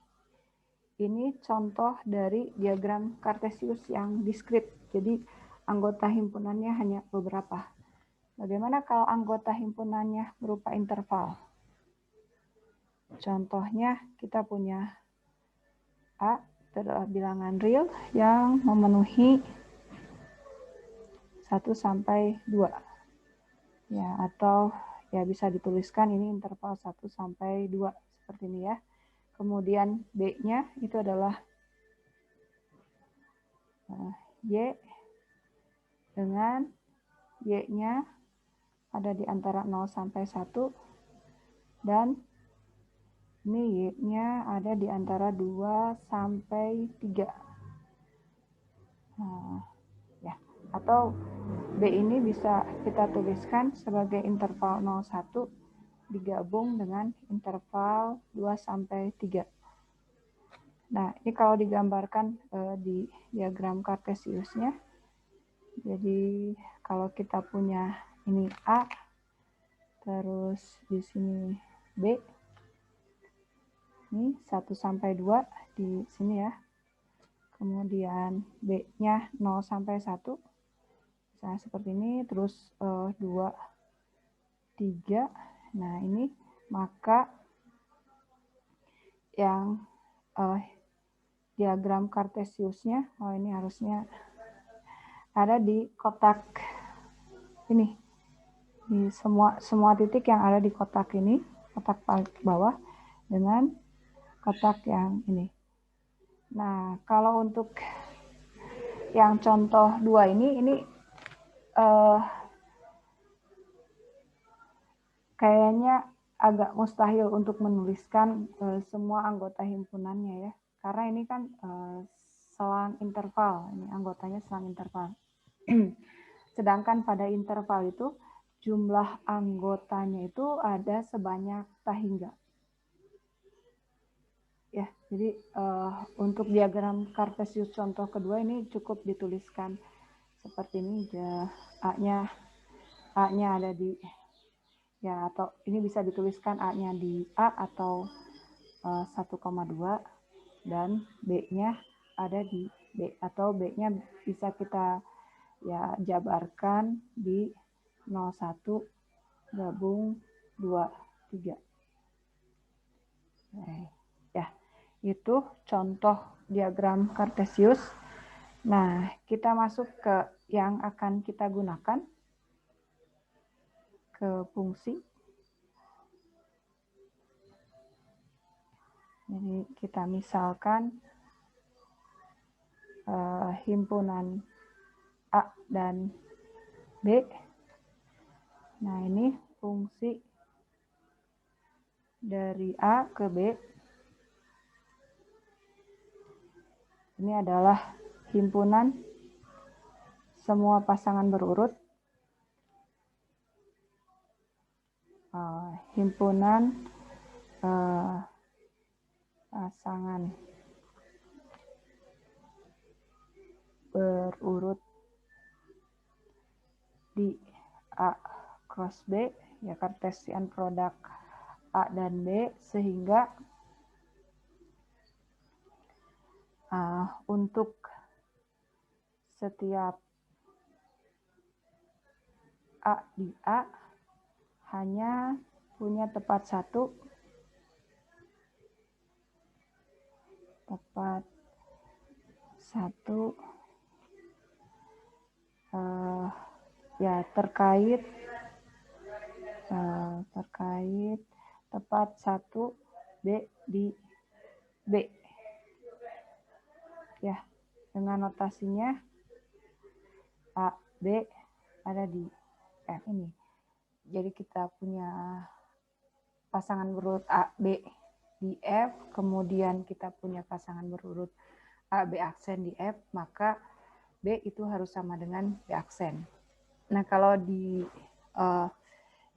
Ini contoh dari diagram Cartesius yang diskrit. Jadi anggota himpunannya hanya beberapa. Bagaimana kalau anggota himpunannya berupa interval? Contohnya kita punya A, itu adalah bilangan real yang memenuhi 1 sampai 2. Ya, atau ya bisa dituliskan ini interval 1 sampai 2 seperti ini ya. Kemudian B-nya itu adalah Y dengan Y-nya ada di antara 0 sampai 1 dan ini Y-nya ada di antara 2 sampai 3. Nah, ya. Atau B ini bisa kita tuliskan sebagai interval 0,1 digabung dengan interval 2 sampai 3. Nah, ini kalau digambarkan di diagram Cartesiusnya. Jadi kalau kita punya ini A, terus di sini B, ini 1 sampai 2 di sini ya. Kemudian B-nya 0 sampai 1. Misalnya seperti ini, terus 2, 3. Nah, ini maka yang diagram Cartesiusnya, oh ini harusnya ada di kotak ini, di semua titik yang ada di kotak ini, kotak paling bawah dengan kotak yang ini. Nah, kalau untuk yang contoh 2 ini kayaknya agak mustahil untuk menuliskan semua anggota himpunannya ya, karena ini kan selang interval, ini anggotanya selang interval. Sedangkan pada interval itu jumlah anggotanya itu ada sebanyak tahingga. Ya, jadi untuk diagram Cartesius contoh kedua ini cukup dituliskan seperti ini, A-nya ada di ya, atau ini bisa dituliskan A-nya di A atau 1,2 dan B-nya ada di B, atau B-nya bisa kita ya jabarkan di 01 gabung 2, 3. Ya, itu contoh diagram Cartesius. Nah, kita masuk ke yang akan kita gunakan, ke fungsi. Jadi kita misalkan himpunan A dan B. Nah, ini fungsi dari A ke B. Ini adalah himpunan semua pasangan berurut. Himpunan pasangan berurut di A cross B, ya Cartesian produk A dan B, sehingga untuk setiap A di A hanya punya tepat satu ya terkait tepat satu B di B, ya, dengan notasinya A B ada di F ini. Jadi kita punya pasangan berurut A B di F, kemudian kita punya pasangan berurut A B aksen di F, maka B itu harus sama dengan B aksen. Nah, kalau di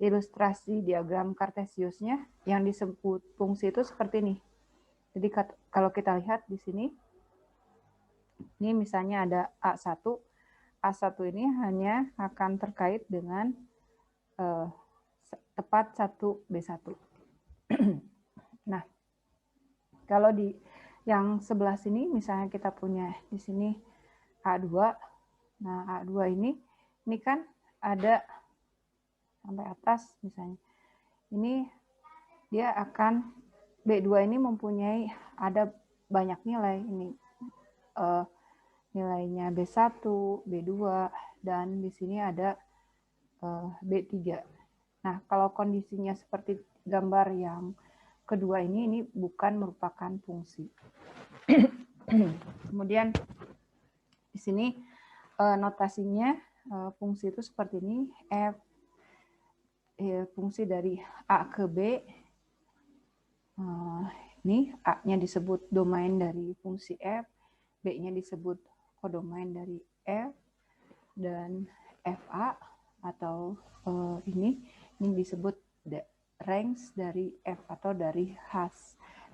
ilustrasi diagram Cartesiusnya yang disebut fungsi itu seperti ini. Jadi kalau kita lihat di sini, ini misalnya ada A1. A1 ini hanya akan terkait dengan tepat 1 B1. Nah, kalau di yang sebelah sini, misalnya kita punya di sini A2. Nah, A2 ini kan ada sampai atas misalnya. Ini dia akan B2 ini mempunyai ada banyak nilai ini. Nilainya B1, B2, dan di sini ada B3. Nah, kalau kondisinya seperti gambar yang kedua ini bukan merupakan fungsi. Kemudian di sini notasinya fungsi itu seperti ini, F fungsi dari A ke B. Ini A-nya disebut domain dari fungsi F, B-nya disebut kodomain dari F, dan FA atau ini disebut range dari F atau dari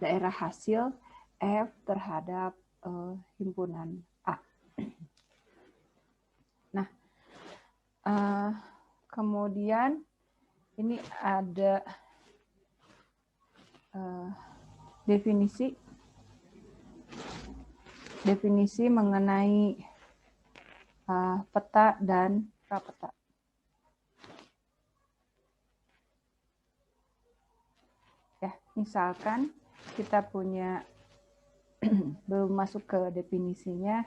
daerah hasil F terhadap himpunan A. Nah, kemudian ini ada definisi mengenai peta dan prapeta. Ya, misalkan kita punya belum masuk ke definisinya.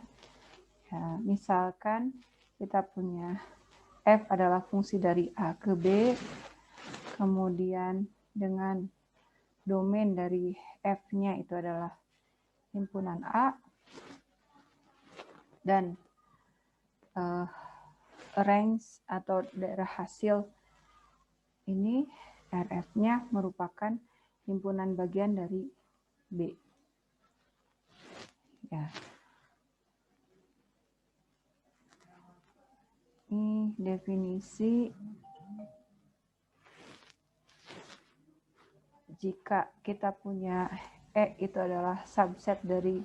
Ya, misalkan kita punya F adalah fungsi dari A ke B, kemudian dengan domain dari F-nya itu adalah himpunan A, dan range atau daerah hasil ini RF-nya merupakan himpunan bagian dari B. Ya. Ini definisi jika kita punya E itu adalah subset dari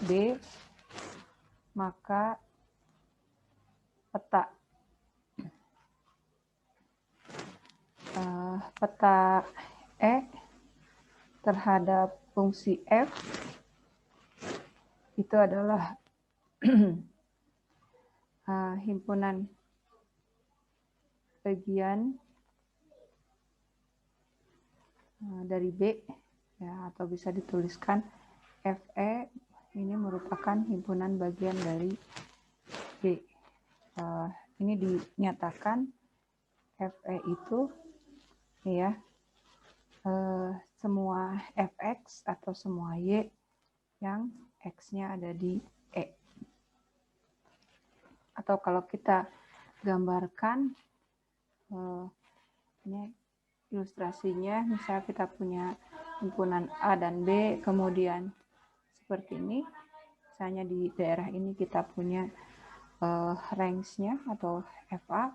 B, maka peta E terhadap fungsi F itu adalah himpunan bagian dari B, ya, atau bisa dituliskan FE ini merupakan himpunan bagian dari B. Ini dinyatakan FE itu ya semua Fx atau semua Y yang X-nya ada di E. Atau kalau kita gambarkan ini ilustrasinya, misalnya kita punya himpunan A dan B, kemudian seperti ini, misalnya di daerah ini kita punya range-nya atau FA.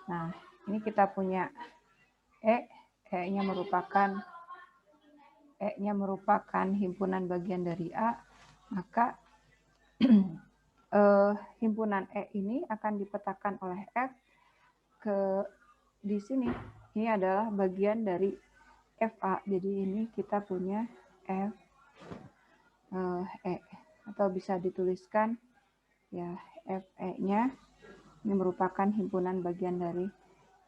Nah, ini kita punya E-nya merupakan himpunan bagian dari A, maka himpunan E ini akan dipetakan oleh F ke di sini. Ini adalah bagian dari FA. Jadi ini kita punya F E, atau bisa dituliskan ya FE-nya ini merupakan himpunan bagian dari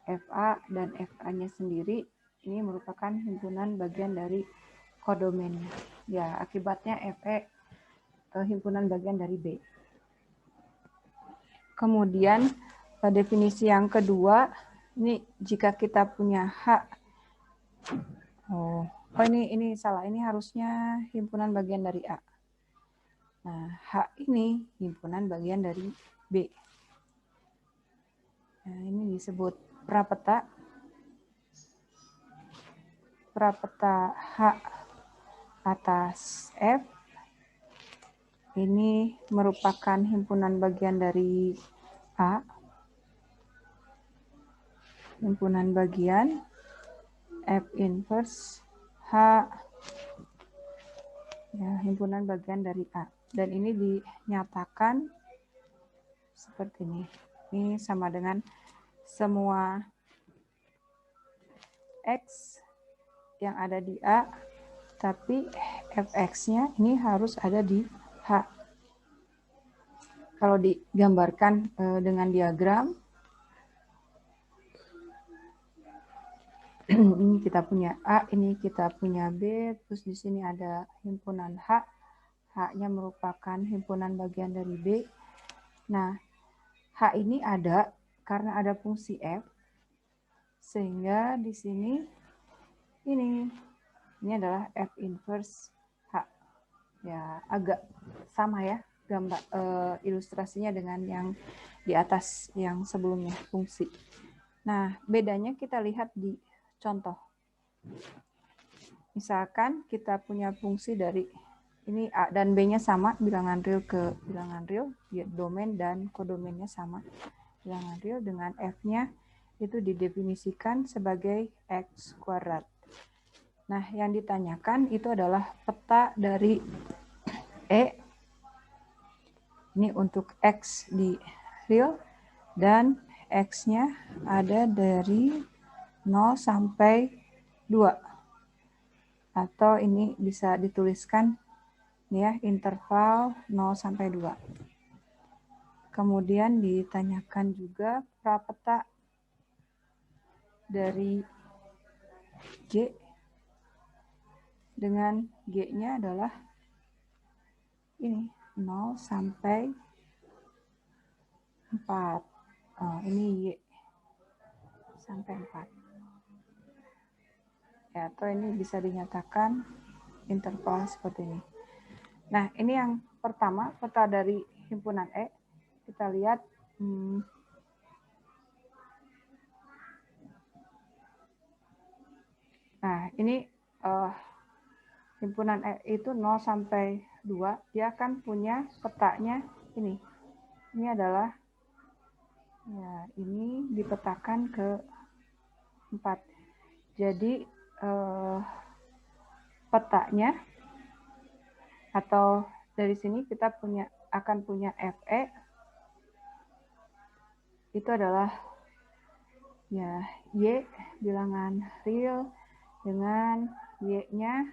FA, dan FA-nya sendiri ini merupakan himpunan bagian dari kodomennya. Ya, akibatnya FE himpunan bagian dari B. Kemudian definisi yang kedua, ini jika kita punya H. Oh, ini salah. Ini harusnya himpunan bagian dari A. Nah, H ini himpunan bagian dari B. Nah, ini disebut prapeta H atas F ini merupakan himpunan bagian dari A, himpunan bagian F inverse H, ya, himpunan bagian dari A. Dan ini dinyatakan seperti ini. Ini sama dengan semua X yang ada di A, tapi Fx-nya ini harus ada di H. Kalau digambarkan dengan diagram, ini kita punya A, ini kita punya B, terus di sini ada himpunan H. H-nya merupakan himpunan bagian dari B. Nah, H ini ada karena ada fungsi F, sehingga di sini ini adalah F inverse H. Ya, agak sama ya gambar ilustrasinya dengan yang di atas yang sebelumnya fungsi. Nah, bedanya kita lihat di contoh. Misalkan kita punya fungsi dari ini A dan B-nya sama, bilangan real ke bilangan real, domain dan kodomainnya sama, bilangan real, dengan F-nya itu didefinisikan sebagai X kuadrat. Nah, yang ditanyakan itu adalah peta dari E, ini untuk X di real, dan X-nya ada dari 0 sampai 2. Atau ini bisa dituliskan ya, interval 0 sampai 2. Kemudian ditanyakan juga prapeta dari G dengan G-nya adalah ini 0 sampai 4. Oh, ini Y sampai 4. Ya, atau ini bisa dinyatakan interval seperti ini. Nah, ini yang pertama, peta dari himpunan E. Kita lihat nah, ini himpunan E itu 0 sampai 2, dia akan punya petanya ini. Ini adalah, ya, ini dipetakan ke 4. Jadi, petanya, atau dari sini kita akan punya FE, itu adalah, ya, Y bilangan real dengan Y-nya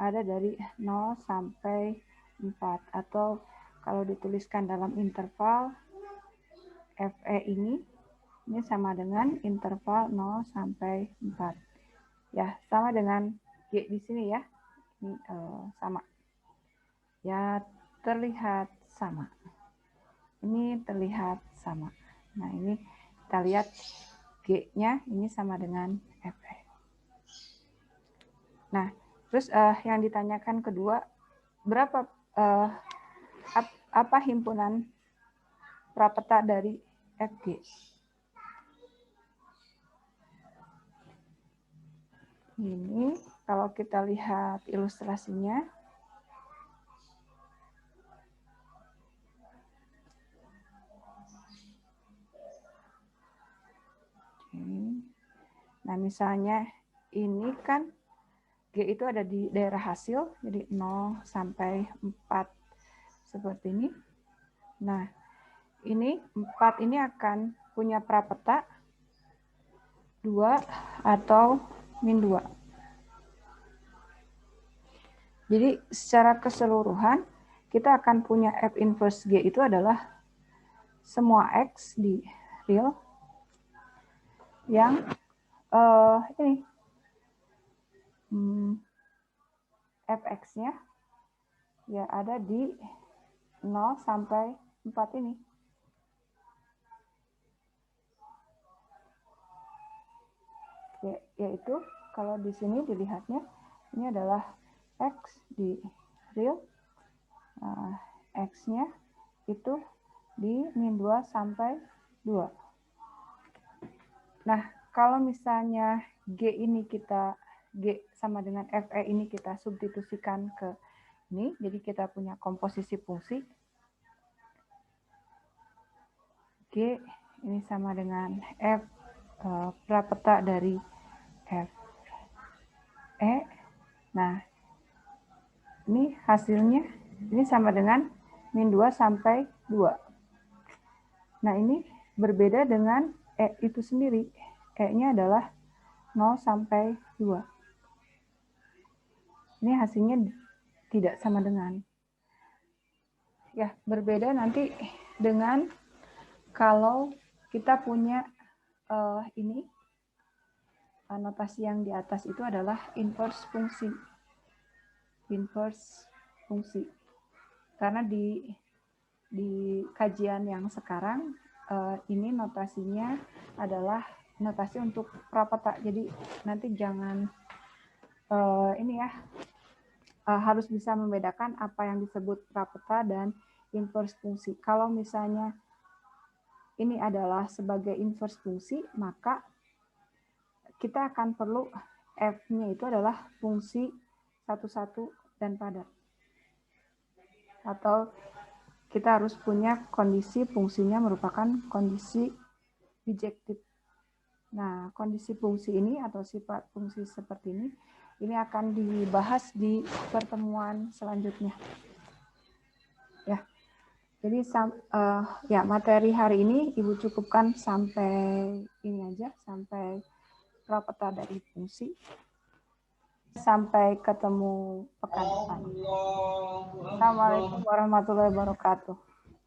ada dari 0 sampai 4. Atau kalau dituliskan dalam interval, FE ini sama dengan interval 0 sampai 4. Ya, sama dengan Y di sini ya. Ini sama. Ya, terlihat sama. Ini terlihat sama. Nah, ini kita lihat G-nya ini sama dengan FE. Nah, terus yang ditanyakan kedua, berapa apa himpunan prapeta dari FG? Ini kalau kita lihat ilustrasinya, nah misalnya ini kan G itu ada di daerah hasil, jadi 0 sampai 4 seperti ini. Nah, ini 4 ini akan punya prapeta 2 atau min 2. Jadi secara keseluruhan kita akan punya F inverse G itu adalah semua X di real yang ini Fx-nya ya ada di 0 sampai 4 ini. Yaitu kalau di sini dilihatnya ini adalah X di real, X-nya itu di min 2 sampai 2. Nah, kalau misalnya G ini G sama dengan FE ini kita substitusikan ke ini, jadi kita punya komposisi fungsi. G ini sama dengan F prapeta dari F E. Nah, ini hasilnya ini sama dengan min 2 sampai 2. Nah, ini berbeda dengan E itu sendiri. E-nya adalah 0 sampai 2. Ini hasilnya tidak sama dengan. Ya, berbeda nanti dengan kalau kita punya ini, notasi yang di atas itu adalah inverse fungsi. Inverse fungsi. Karena di kajian yang sekarang, ini notasinya adalah notasi untuk prapeta. Jadi nanti jangan ini ya, harus bisa membedakan apa yang disebut prapeta dan inverse fungsi. Kalau misalnya ini adalah sebagai inverse fungsi, maka kita akan perlu F-nya itu adalah fungsi satu-satu dan padat. Atau kita harus punya kondisi fungsinya merupakan kondisi bijektif. Nah, kondisi fungsi ini atau sifat fungsi seperti ini akan dibahas di pertemuan selanjutnya. Ya, jadi ya materi hari ini Ibu cukupkan sampai ini aja, sampai prapeta dari fungsi. Sampai ketemu pekan depan. Assalamualaikum warahmatullahi wabarakatuh.